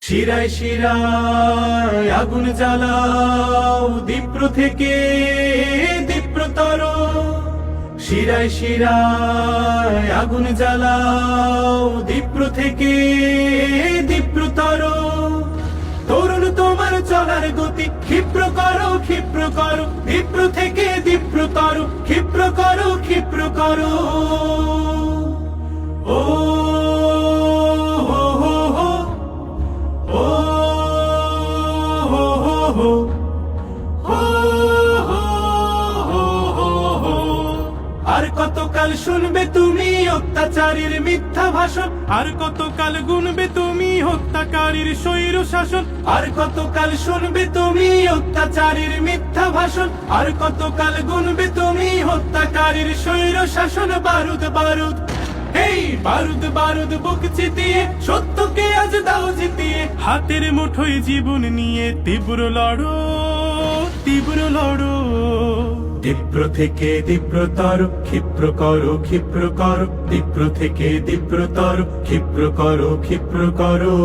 শিরায় শিরায় আগুন জ্বালাও দীপ্র থেকে দীপ্রতর। শিরায় শিরায় আগুন জ্বালাও দীপ্র থেকে দীপ্রতর। তরুণ তোমার চলার গতি ক্ষিপ্র করো ক্ষিপ্র করো, দীপ্র থেকে দীপ্রতর ক্ষিপ্র করো ক্ষিপ্র করো। ও আর কতকাল শুনবে তুমি অত্যাচারীর মিথ্যা ভাষণ, আর কতকাল গুনবে তুমি হত্যাকারীর স্বৈর শাসন। আর কতকাল শুনবে তুমি অত্যাচারীর মিথ্যা ভাষণ, আর কতকাল গুনবে তুমি হত্যাকারীর স্বৈর শাসন। বারুদ বারুদ এই বারুদ বারুদ বুক চিতিয়ে সত্যকে আজ দাও জিতিয়ে। হাতের মুঠোয় জীবন নিয়ে তীব্র লড়ো তীব্র লড়ো। দীপ্র থেকে দীপ্রতর ক্ষিপ্র করো ক্ষিপ্র করো, দীপ্র থেকে দীপ্রতর ক্ষিপ্র করো ক্ষিপ্র করো।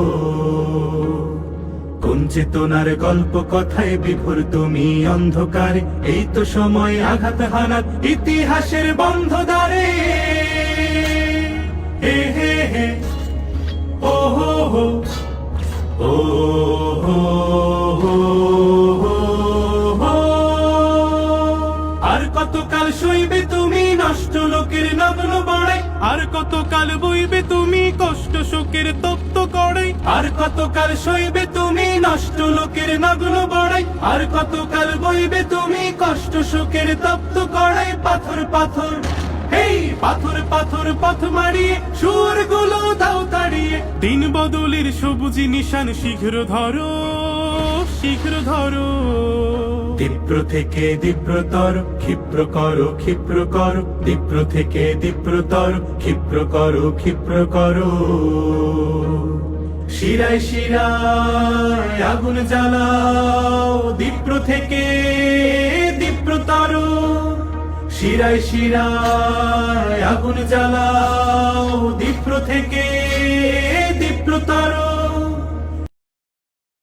কোন চেতনার গল্প কথায় বিভোর তুমি অন্ধকারে, এই তো সময় আঘাত হানার ইতিহাসের বন্ধ দ্বারে। হে হে হে ও হো হো ও হো হো। আর কতকাল সইবে তুমি নষ্ট লোকের নগ্ন বড়াই, আর কতকাল বইবে তুমি কষ্ট শোকের তপ্ত কড়াই। আর কতকাল সইবে তুমি নষ্ট লোকের নগ্ন বড়াই, আর কতকাল বইবে তুমি কষ্ট শোকের তপ্ত কড়াই। পাথর পাথর এই পাথর পাথর পথ মারিয়ে সুরগুলো দাও তাড়িয়ে। দিন বদলের সবুজ নিশান শীঘ্র ধরো শীঘ্র ধরো। দীপ্র থেকে দীপ্রতর ক্ষিপ্র করো ক্ষিপ্র করো, দীপ্র থেকে দীপ্রতর ক্ষিপ্র করো ক্ষিপ্র করো। শিরায় শিরায় আগুন জ্বালাও দীপ্র থেকে দীপ্রতর। শিরায় শিরায় আগুন জ্বালাও দীপ্র থেকে দীপ্রতর।